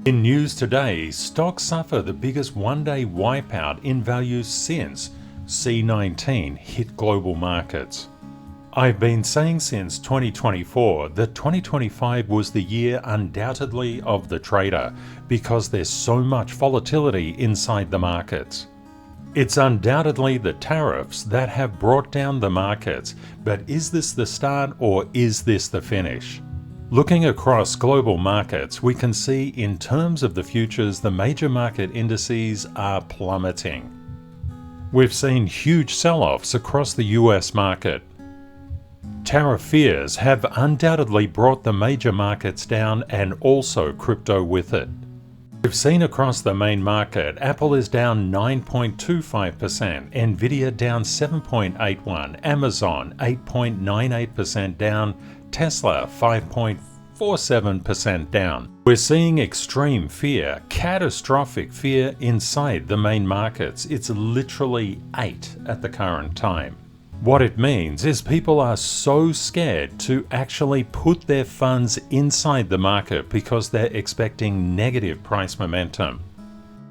In news today, stocks suffer the biggest one-day wipeout in value since C19 hit global markets. I've been saying since 2024 that 2025 was the year undoubtedly of the trader because there's so much volatility inside the markets. It's undoubtedly the tariffs that have brought down the markets, but is this the start or is this the finish? Looking across global markets, we can see in terms of the futures, the major market indices are plummeting. We've seen huge sell-offs across the US market. Tariff fears have undoubtedly brought the major markets down and also crypto with it. We've seen across the main market, Apple is down 9.25%, Nvidia down 7.81%, Amazon 8.98% down, Tesla 5.47% down. We're seeing extreme fear, catastrophic fear inside the main markets. It's literally 8 at the current time. What it means is people are so scared to actually put their funds inside the market because they're expecting negative price momentum.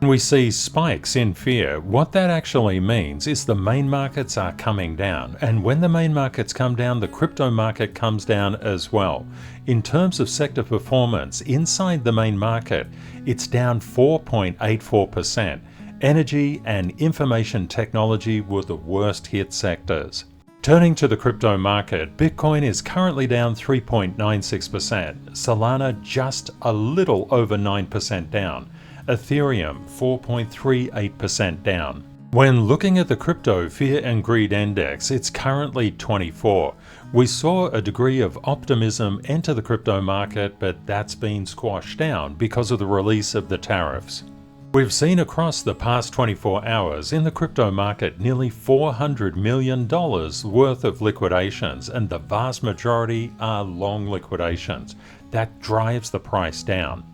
When we see spikes in fear, what that actually means is the main markets are coming down, and when the main markets come down, the crypto market comes down as well. In terms of sector performance, inside the main market, it's down 4.84%. Energy and information technology were the worst hit sectors. Turning to the crypto market, Bitcoin is currently down 3.96%, Solana just a little over 9% down, Ethereum 4.38% down. When looking at the crypto fear and greed index, it's currently 24. We saw a degree of optimism enter the crypto market, but that's been squashed down because of the release of the tariffs. We've seen across the past 24 hours in the crypto market nearly $400 million worth of liquidations, and the vast majority are long liquidations. That drives the price down.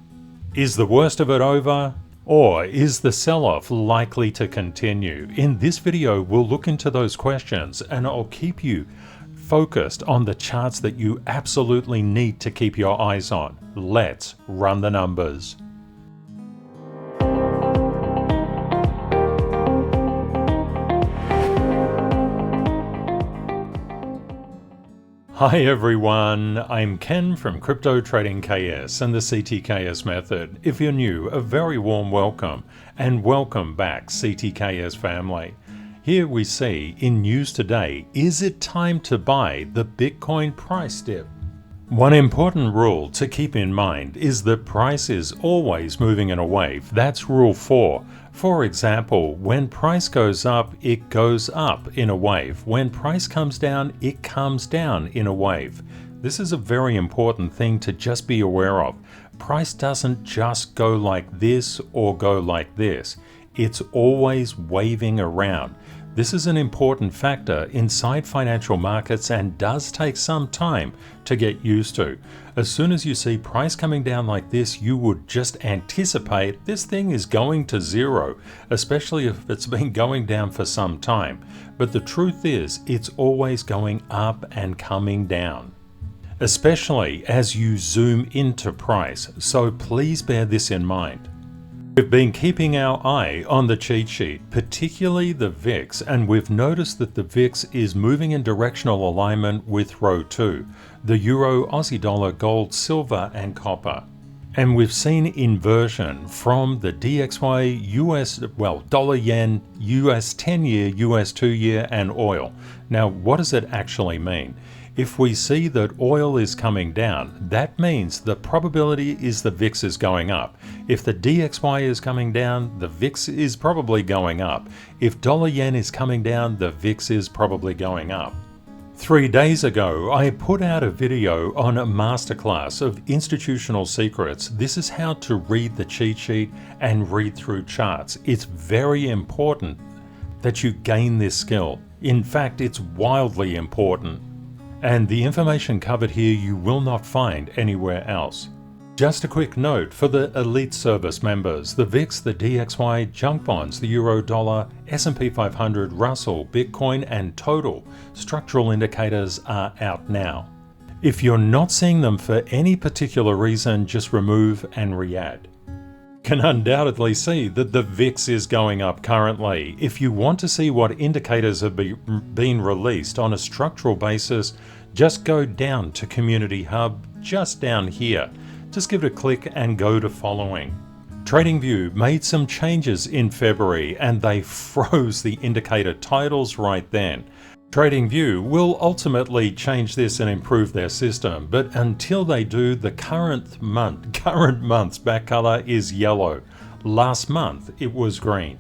Is the worst of it over? Or is the sell-off likely to continue? In this video, we'll look into those questions, and I'll keep you focused on the charts that you absolutely need to keep your eyes on. Let's run the numbers. Hi everyone, I'm Ken from CryptoTradingKS and the CTKS Method. If you're new, a very warm welcome, and welcome back CTKS family. Here we see in news today, is it time to buy the Bitcoin price dip? One important rule to keep in mind is that price is always moving in a wave. That's rule 4. For example, when price goes up, it goes up in a wave. When price comes down, it comes down in a wave. This is a very important thing to just be aware of. Price doesn't just go like this or go like this. It's always waving around. This is an important factor inside financial markets and does take some time to get used to. As soon as you see price coming down like this, you would just anticipate this thing is going to zero, especially if it's been going down for some time. But the truth is, it's always going up and coming down, especially as you zoom into price. So please bear this in mind. We've been keeping our eye on the cheat sheet, particularly the VIX, and we've noticed that the VIX is moving in directional alignment with row 2, the Euro, Aussie dollar, gold, silver, and copper. And we've seen inversion from the DXY, dollar yen, US 10-year, US 2-year, and oil. Now, what does it actually mean? If we see that oil is coming down, that means the probability is the VIX is going up. If the DXY is coming down, the VIX is probably going up. If dollar yen is coming down, the VIX is probably going up. 3 days ago, I put out a video on a masterclass of institutional secrets. This is how to read the cheat sheet and read through charts. It's very important that you gain this skill. In fact, it's wildly important. And the information covered here you will not find anywhere else. Just a quick note for the Elite Service members, the VIX, the DXY, junk bonds, the Euro dollar, S&P 500, Russell, Bitcoin, and total structural indicators are out now. If you're not seeing them for any particular reason, just remove and re-add. can undoubtedly see that the VIX is going up currently. If you want to see what indicators have been released on a structural basis, just go down to Community Hub, just down here. Just give it a click and go to Following. TradingView made some changes in February and they froze the indicator titles right then. TradingView will ultimately change this and improve their system, but until they do, the current month's back color is yellow. Last month it was green.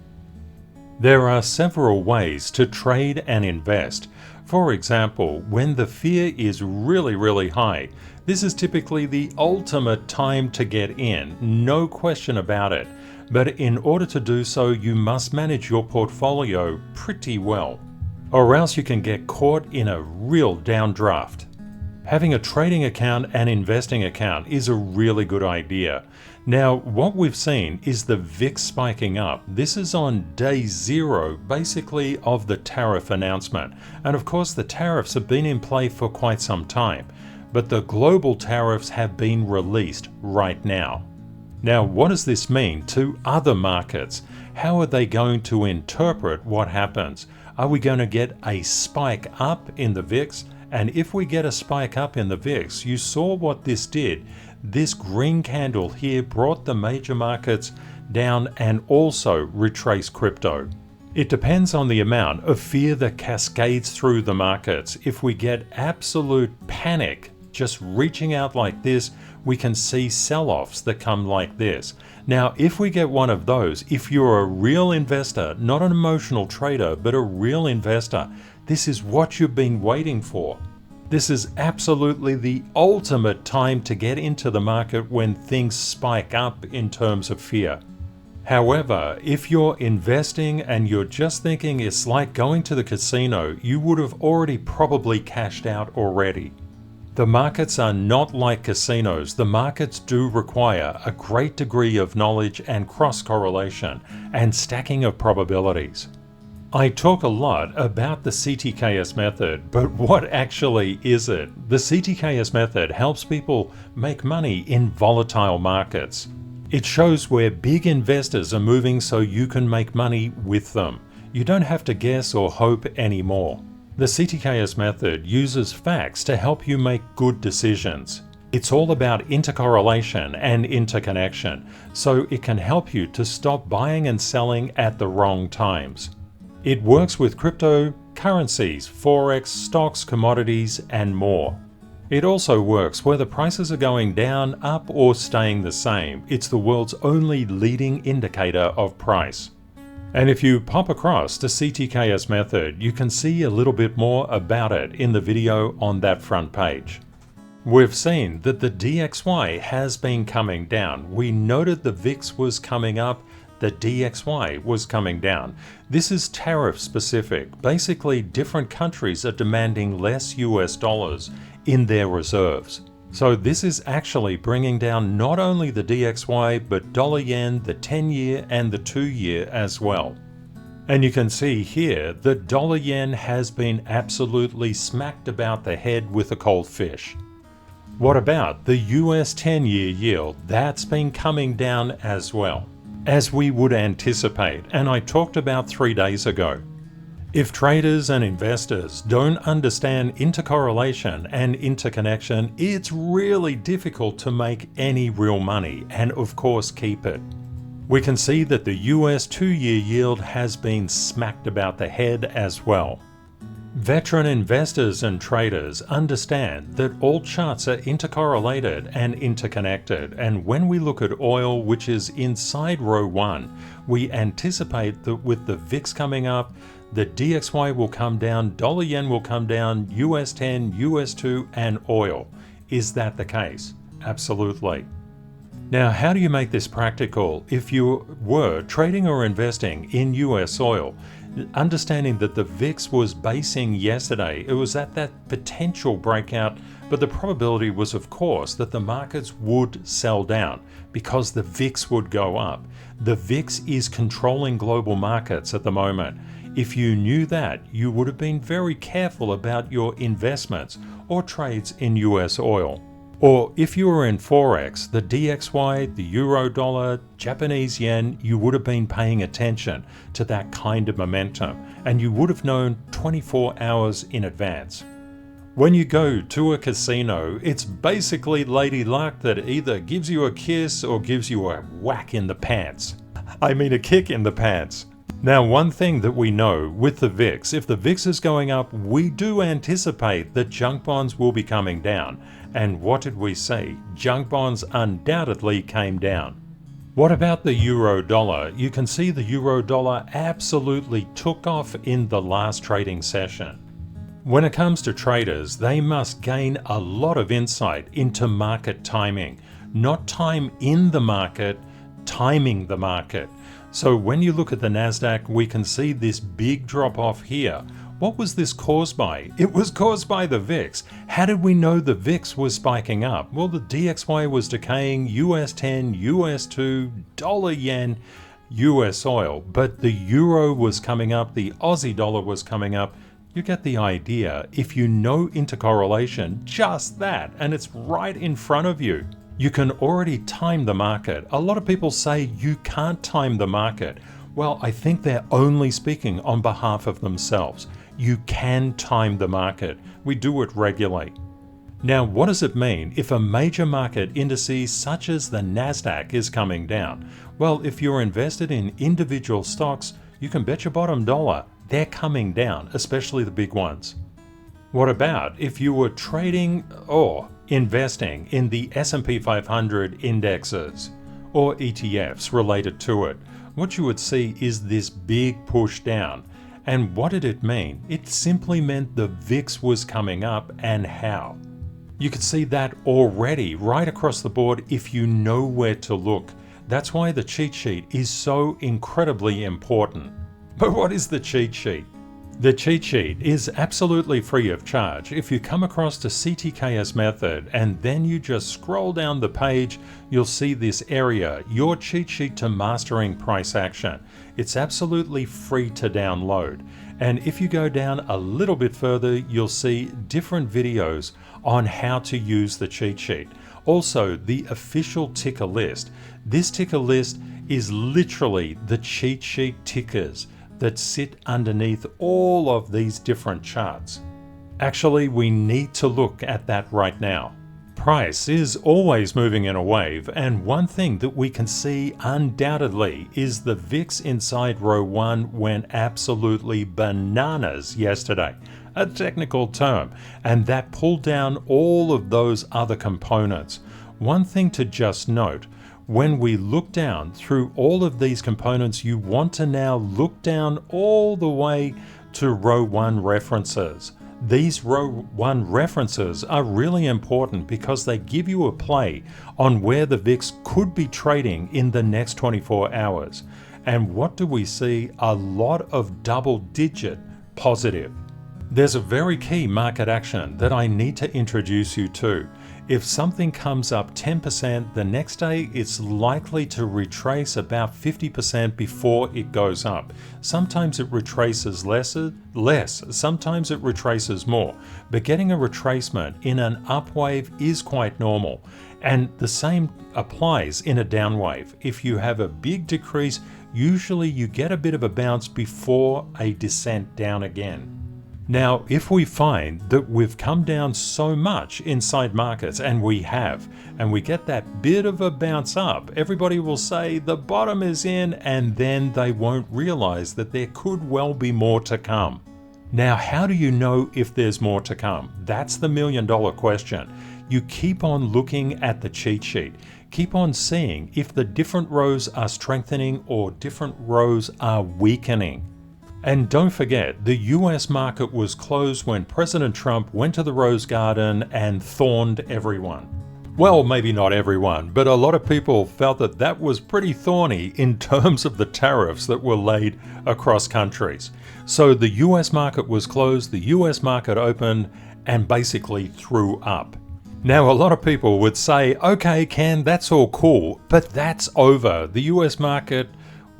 There are several ways to trade and invest. For example, when the fear is really high, this is typically the ultimate time to get in, no question about it. But in order to do so, you must manage your portfolio pretty well, or else you can get caught in a real downdraft. Having a trading account and investing account is a really good idea. Now, what we've seen is the VIX spiking up. This is on day 0, basically, of the tariff announcement. And of course, the tariffs have been in play for quite some time, but the global tariffs have been released right now. Now, what does this mean to other markets? How are they going to interpret what happens? Are we going to get a spike up in the VIX? And if we get a spike up in the VIX, you saw what this did. This green candle here brought the major markets down and also retraced crypto. It depends on the amount of fear that cascades through the markets. If we get absolute panic just reaching out like this, we can see sell-offs that come like this. Now, if we get one of those, if you're a real investor, not an emotional trader, but a real investor, this is what you've been waiting for. This is absolutely the ultimate time to get into the market when things spike up in terms of fear. However, if you're investing and you're just thinking it's like going to the casino, you would have already probably cashed out already. The markets are not like casinos. The markets do require a great degree of knowledge and cross-correlation and stacking of probabilities. I talk a lot about the CTKS method, but what actually is it? The CTKS method helps people make money in volatile markets. It shows where big investors are moving so you can make money with them. You don't have to guess or hope anymore. The CTKS method uses facts to help you make good decisions. It's all about intercorrelation and interconnection, so it can help you to stop buying and selling at the wrong times. It works with cryptocurrencies, forex, stocks, commodities, and more. It also works whether prices are going down, up, or staying the same. It's the world's only leading indicator of price. And if you pop across the CTKS method, you can see a little bit more about it in the video on that front page. We've seen that the DXY has been coming down. We noted the VIX was coming up, the DXY was coming down. This is tariff specific. Basically, different countries are demanding less US dollars in their reserves. So this is actually bringing down not only the DXY, but dollar yen, the 10-year and the 2-year as well. And you can see here that dollar yen has been absolutely smacked about the head with a cold fish. What about the US 10-year yield? That's been coming down as well, as we would anticipate, and I talked about 3 days ago. If traders and investors don't understand intercorrelation and interconnection, it's really difficult to make any real money and of course keep it. We can see that the US 2-year yield has been smacked about the head as well. Veteran investors and traders understand that all charts are intercorrelated and interconnected, and when we look at oil, which is inside row 1, we anticipate that with the VIX coming up, the DXY will come down, dollar yen will come down, US 10, US 2, and oil. Is that the case? Absolutely. Now, how do you make this practical? If you were trading or investing in US oil, understanding that the VIX was basing yesterday, it was at that potential breakout, but the probability was, of course, that the markets would sell down because the VIX would go up. The VIX is controlling global markets at the moment. If you knew that, you would have been very careful about your investments or trades in US oil. Or if you were in Forex, the DXY, the Euro dollar, Japanese yen, you would have been paying attention to that kind of momentum, and you would have known 24 hours in advance. When you go to a casino, it's basically Lady Luck that either gives you a kiss or gives you a whack in the pants. I mean a kick in the pants. Now, one thing that we know with the VIX, if the VIX is going up, we do anticipate that junk bonds will be coming down. And what did we see? Junk bonds undoubtedly came down. What about the euro dollar? You can see the euro dollar absolutely took off in the last trading session. When it comes to traders, they must gain a lot of insight into market timing, not time in the market, timing the market. So when you look at the Nasdaq, we can see this big drop off here. What was this caused by? It was caused by the VIX. How did we know the VIX was spiking up? Well, the DXY was decaying, US 10, US 2, dollar yen, US oil, but the euro was coming up, the Aussie dollar was coming up. You get the idea. If you know intercorrelation, just that, and it's right in front of you. You can already time the market. A lot of people say you can't time the market. Well, I think they're only speaking on behalf of themselves. You can time the market. We do it regularly. Now, what does it mean if a major market indices such as the Nasdaq is coming down? Well, if you're invested in individual stocks, you can bet your bottom dollar they're coming down, especially the big ones. What about if you were trading or investing in the S&P 500 indexes or ETFs related to it? What you would see is this big push down. And what did it mean? It simply meant the VIX was coming up, and how. You could see that already right across the board if you know where to look. That's why the cheat sheet is so incredibly important. But what is the cheat sheet? The cheat sheet is absolutely free of charge. If you come across to CTKS Method and then you just scroll down the page, you'll see this area, your cheat sheet to mastering price action. It's absolutely free to download. And if you go down a little bit further, you'll see different videos on how to use the cheat sheet. Also, the official ticker list. This ticker list is literally the cheat sheet tickers that sit underneath all of these different charts. Actually, we need to look at that right now. Price is always moving in a wave, and one thing that we can see undoubtedly is the VIX inside row 1 went absolutely bananas yesterday, a technical term, and that pulled down all of those other components. One thing to just note, when we look down through all of these components, you want to now look down all the way to row 1 references. These row 1 references are really important because they give you a play on where the VIX could be trading in the next 24 hours. And what do we see? A lot of double-digit positive. There's a very key market action that I need to introduce you to. If something comes up 10%, the next day it's likely to retrace about 50% before it goes up. Sometimes it retraces less, sometimes it retraces more. But getting a retracement in an up wave is quite normal. And the same applies in a down wave. If you have a big decrease, usually you get a bit of a bounce before a descent down again. Now, if we find that we've come down so much inside markets, and we have, and we get that bit of a bounce up, everybody will say the bottom is in, and then they won't realize that there could well be more to come. Now, how do you know if there's more to come? That's the million-dollar question. You keep on looking at the cheat sheet. Keep on seeing if the different rows are strengthening or different rows are weakening. And don't forget, the US market was closed when President Trump went to the Rose Garden and thorned everyone. Well, maybe not everyone, but a lot of people felt that that was pretty thorny in terms of the tariffs that were laid across countries. So the US market was closed, the US market opened, and basically threw up. Now, a lot of people would say, okay, Ken, that's all cool, but that's over. The US market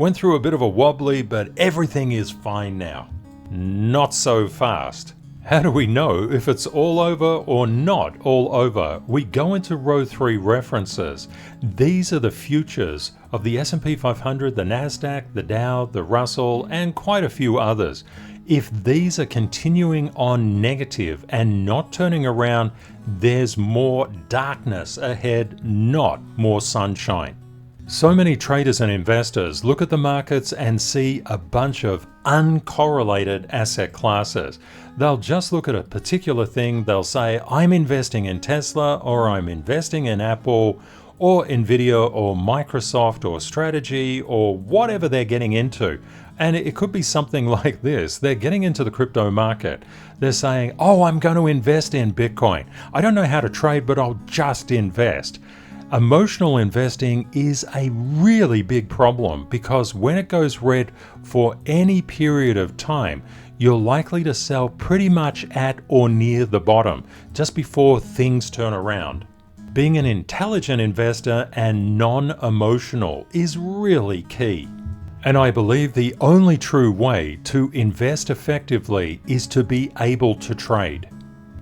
went through a bit of a wobbly, but everything is fine now. Not so fast. How do we know if it's all over or not all over? We go into row 3 references. These are the futures of the S&P 500, the Nasdaq, the Dow, the Russell, and quite a few others. If these are continuing on negative and not turning around, there's more darkness ahead, not more sunshine. So many traders and investors look at the markets and see a bunch of uncorrelated asset classes. They'll just look at a particular thing, they'll say, I'm investing in Tesla, or I'm investing in Apple, or Nvidia, or Microsoft, or strategy, or whatever they're getting into. And it could be something like this. They're getting into the crypto market. They're saying, oh, I'm going to invest in Bitcoin. I don't know how to trade, but I'll just invest. Emotional investing is a really big problem because when it goes red for any period of time, you're likely to sell pretty much at or near the bottom, just before things turn around. Being an intelligent investor and non-emotional is really key. And I believe the only true way to invest effectively is to be able to trade.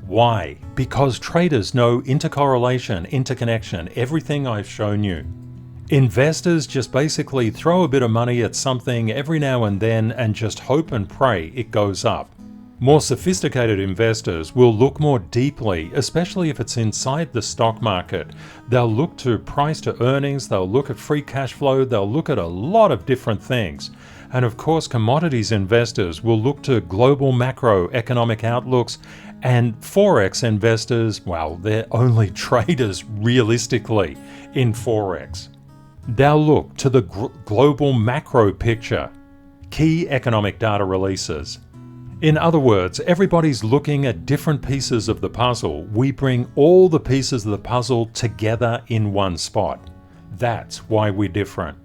Why? Because traders know intercorrelation, interconnection, everything I've shown you. Investors just basically throw a bit of money at something every now and then and just hope and pray it goes up. More sophisticated investors will look more deeply, especially if it's inside the stock market. They'll look to price to earnings, they'll look at free cash flow, they'll look at a lot of different things. And of course, commodities investors will look to global macroeconomic outlooks, and Forex investors, well, they're only traders realistically in Forex. They'll look to the global macro picture, key economic data releases. In other words, everybody's looking at different pieces of the puzzle. We bring all the pieces of the puzzle together in one spot. That's why we're different.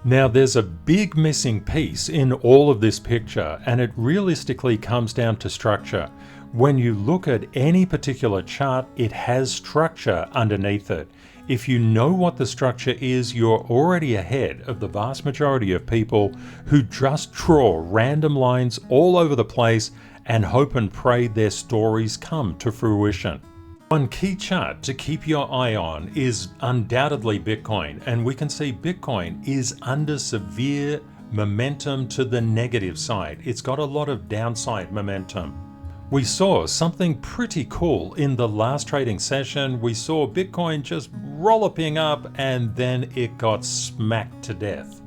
Now, there's a big missing piece in all of this picture, and it realistically comes down to structure. When you look at any particular chart, it has structure underneath it. If you know what the structure is, you're already ahead of the vast majority of people who just draw random lines all over the place and hope and pray their stories come to fruition. One key chart to keep your eye on is undoubtedly Bitcoin, and we can see Bitcoin is under severe momentum to the negative side. It's got a lot of downside momentum. We saw something pretty cool in the last trading session. We saw Bitcoin just rollipping up and then it got smacked to death.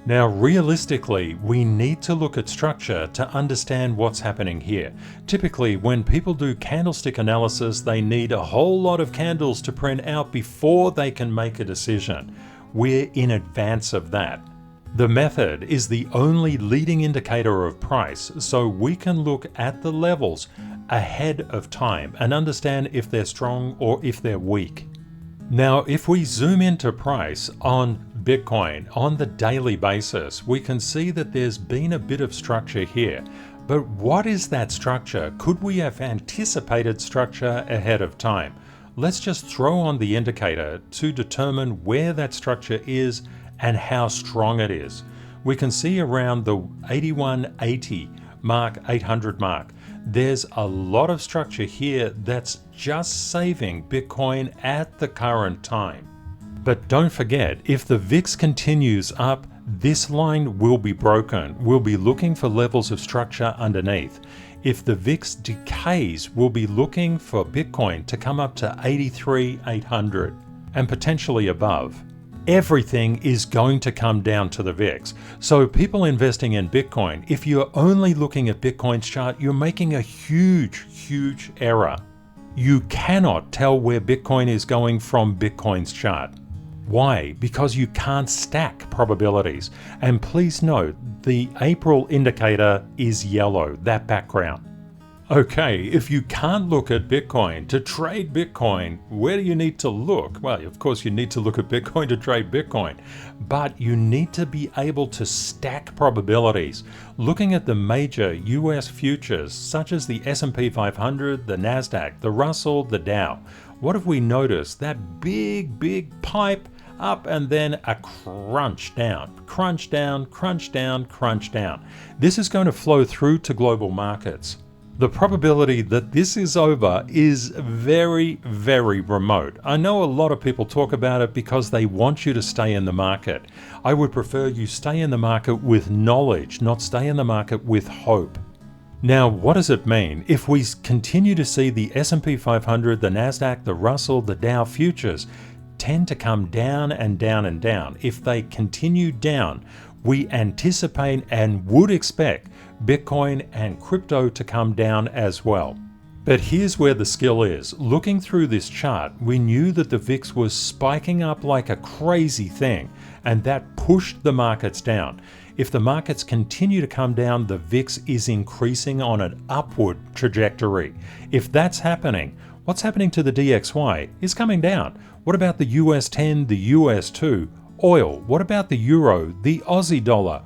Now, realistically, we need to look at structure to understand what's happening here. Typically, when people do candlestick analysis, they need a whole lot of candles to print out before they can make a decision. We're in advance of that. The method is the only leading indicator of price, so we can look at the levels ahead of time and understand if they're strong or if they're weak. Now, if we zoom into price on Bitcoin on the daily basis, we can see that there's been a bit of structure here. But what is that structure? Could we have anticipated structure ahead of time? Let's just throw on the indicator to determine where that structure is and how strong it is. We can see around the 8180 mark, 800 mark. There's a lot of structure here that's just saving Bitcoin at the current time. But don't forget, if the VIX continues up, this line will be broken. We'll be looking for levels of structure underneath. If the VIX decays, we'll be looking for Bitcoin to come up to 83,800 and potentially above. Everything is going to come down to the VIX. So people investing in Bitcoin, if you're only looking at Bitcoin's chart, you're making a huge error. You cannot tell where Bitcoin is going from Bitcoin's chart. Why? Because you can't stack probabilities. And please note, the April indicator is yellow, that background. Okay, if you can't look at Bitcoin to trade Bitcoin, where do you need to look? Well, of course you need to look at Bitcoin to trade Bitcoin, but you need to be able to stack probabilities. Looking at the major US futures, such as the S&P 500, the Nasdaq, the Russell, the Dow, what have we noticed? That big pipe up and then a crunch down, crunch down, crunch down, crunch down. This is going to flow through to global markets. The probability that this is over is very, very remote. I know a lot of people talk about it because they want you to stay in the market. I would prefer you stay in the market with knowledge, not stay in the market with hope. Now, what does it mean? If we continue to see the S&P 500, the NASDAQ, the Russell, the Dow futures tend to come down and down and down, if they continue down, we anticipate and would expect Bitcoin and crypto to come down as well. But here's where the skill is. Looking through this chart, we knew that the VIX was spiking up like a crazy thing, and that pushed the markets down. If the markets continue to come down, the VIX is increasing on an upward trajectory. If that's happening, what's happening to the DXY is coming down. What about the US 10, the US 2, oil? What about the euro, the Aussie dollar?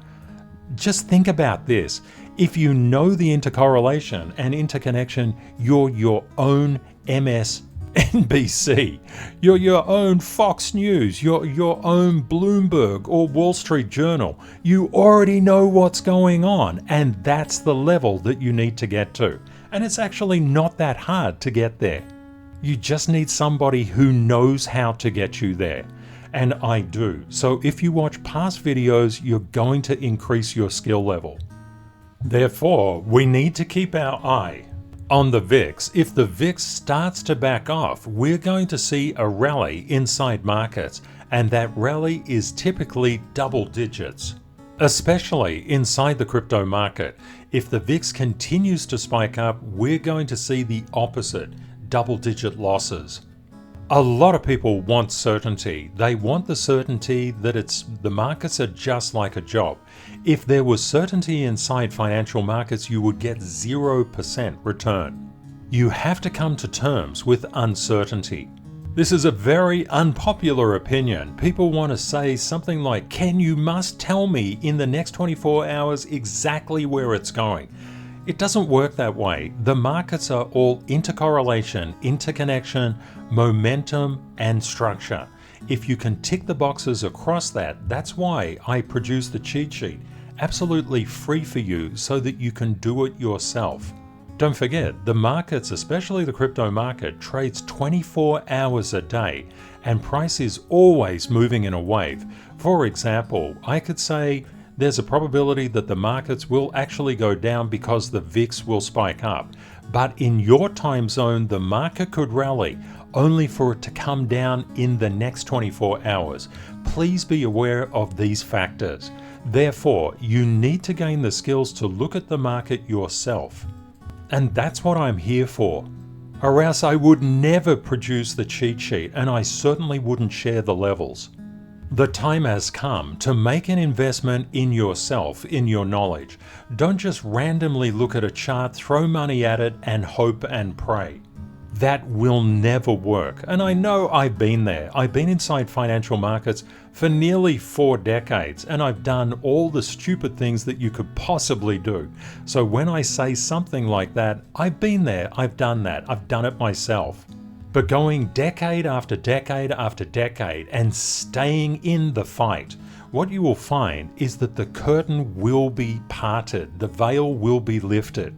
Just think about this. If you know the intercorrelation and interconnection, you're your own MSNBC. You're your own Fox News. You're your own Bloomberg or Wall Street Journal. You already know what's going on, and that's the level that you need to get to. And it's actually not that hard to get there. You just need somebody who knows how to get you there. And I do. So if you watch past videos, you're going to increase your skill level. Therefore, we need to keep our eye on the VIX. If the VIX starts to back off, we're going to see a rally inside markets, and that rally is typically double digits, especially inside the crypto market. If the VIX continues to spike up, we're going to see the opposite, double-digit losses. A lot of people want certainty. They want the certainty that the markets are just like a job. If there was certainty inside financial markets, you would get 0% return. You have to come to terms with uncertainty. This is a very unpopular opinion. People want to say something like, Ken, you must tell me in the next 24 hours exactly where it's going. It doesn't work that way. The markets are all intercorrelation, interconnection, momentum, and structure. If you can tick the boxes across that, that's why I produce the cheat sheet, absolutely free for you so that you can do it yourself. Don't forget, the markets, especially the crypto market, trades 24 hours a day, and price is always moving in a wave. For example, I could say, there's a probability that the markets will actually go down because the VIX will spike up. But in your time zone, the market could rally only for it to come down in the next 24 hours. Please be aware of these factors. Therefore, you need to gain the skills to look at the market yourself. And that's what I'm here for. Or else I would never produce the cheat sheet, and I certainly wouldn't share the levels. The time has come to make an investment in yourself, in your knowledge. Don't just randomly look at a chart, throw money at it, and hope and pray. That will never work. And I know I've been there. I've been inside financial markets for nearly 4 decades, and I've done all the stupid things that you could possibly do. So when I say something like that, I've been there, I've done that, I've done it myself. But going decade after decade after decade and staying in the fight, what you will find is that the curtain will be parted, the veil will be lifted.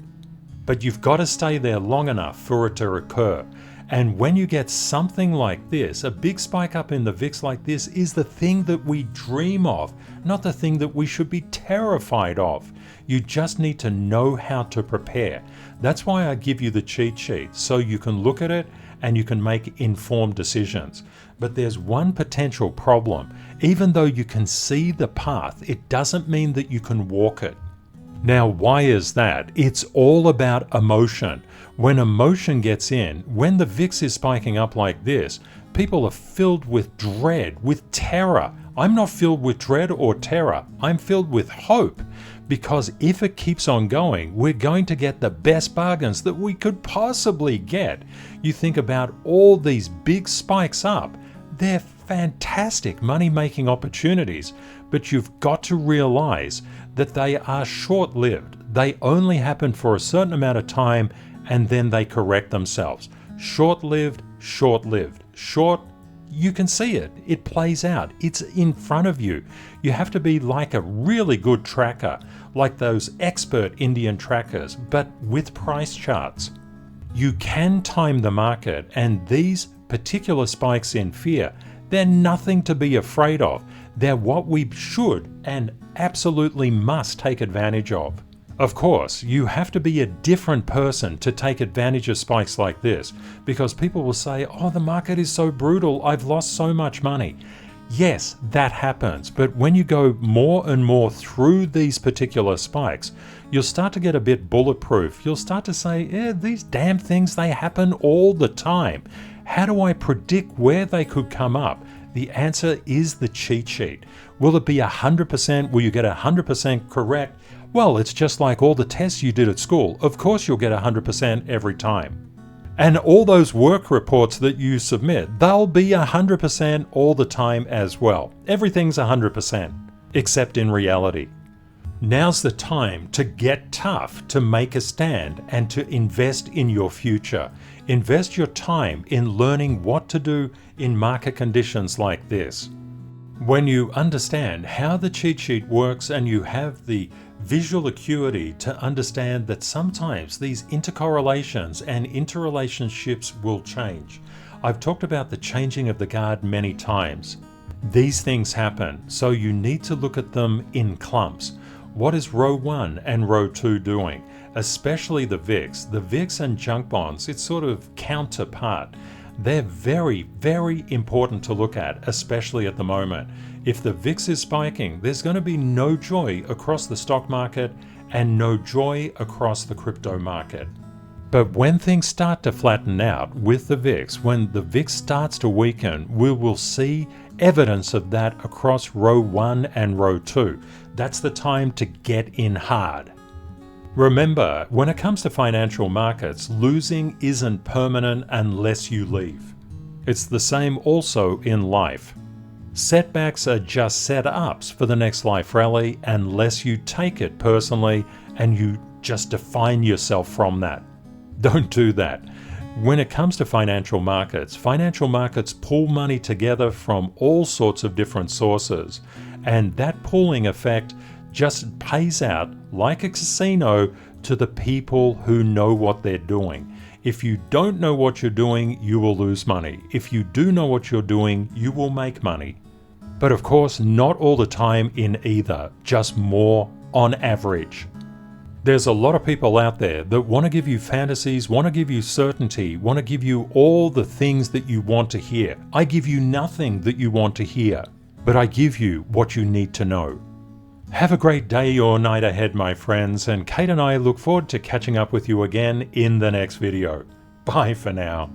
But you've got to stay there long enough for it to occur. And when you get something like this, a big spike up in the VIX like this is the thing that we dream of, not the thing that we should be terrified of. You just need to know how to prepare. That's why I give you the cheat sheet, so you can look at it and you can make informed decisions. But there's one potential problem. Even though you can see the path, it doesn't mean that you can walk it. Now, why is that? It's all about emotion. When emotion gets in, when the VIX is spiking up like this, people are filled with dread, with terror. I'm not filled with dread or terror. I'm filled with hope. Because if it keeps on going, we're going to get the best bargains that we could possibly get. You think about all these big spikes up. They're fantastic money-making opportunities, but you've got to realize that they are short-lived. They only happen for a certain amount of time and then they correct themselves. Short-lived, short-lived. Short, you can see it. It plays out. It's in front of you. You have to be like a really good tracker, like those expert Indian trackers, but with price charts. You can time the market, and these particular spikes in fear, they're nothing to be afraid of. They're what we should and absolutely must take advantage of. Of course, you have to be a different person to take advantage of spikes like this, because people will say, oh, the market is so brutal, I've lost so much money. Yes, that happens, but when you go more and more through these particular spikes, you'll start to get a bit bulletproof. You'll start to say, yeah, these damn things, they happen all the time. How do I predict where they could come up? The answer is the cheat sheet. Will it be 100%? Will you get 100% correct? Well, it's just like all the tests you did at school. Of course you'll get 100% every time. And all those work reports that you submit, they'll be 100% all the time as well. Everything's 100%, except in reality. Now's the time to get tough, to make a stand, and to invest in your future. Invest your time in learning what to do in market conditions like this. When you understand how the cheat sheet works and you have the visual acuity to understand that sometimes these intercorrelations and interrelationships will change. I've talked about the changing of the guard many times. These things happen, so you need to look at them in clumps. What is row 1 and row 2 doing? Especially the VIX. The VIX and junk bonds, it's sort of counterpart. They're very, very important to look at, especially at the moment. If the VIX is spiking, there's going to be no joy across the stock market and no joy across the crypto market. But when things start to flatten out with the VIX, when the VIX starts to weaken, we will see evidence of that across row 1 and row 2. That's the time to get in hard. Remember, when it comes to financial markets, losing isn't permanent unless you leave. It's the same also in life. Setbacks are just setups for the next life rally unless you take it personally and you just define yourself from that. Don't do that. When it comes to financial markets pull money together from all sorts of different sources, and that pooling effect just pays out like a casino to the people who know what they're doing. If you don't know what you're doing, you will lose money. If you do know what you're doing, you will make money. But of course, not all the time in either, just more on average. There's a lot of people out there that want to give you fantasies, want to give you certainty, want to give you all the things that you want to hear. I give you nothing that you want to hear, but I give you what you need to know. Have a great day or night ahead, my friends, and Kate and I look forward to catching up with you again in the next video. Bye for now.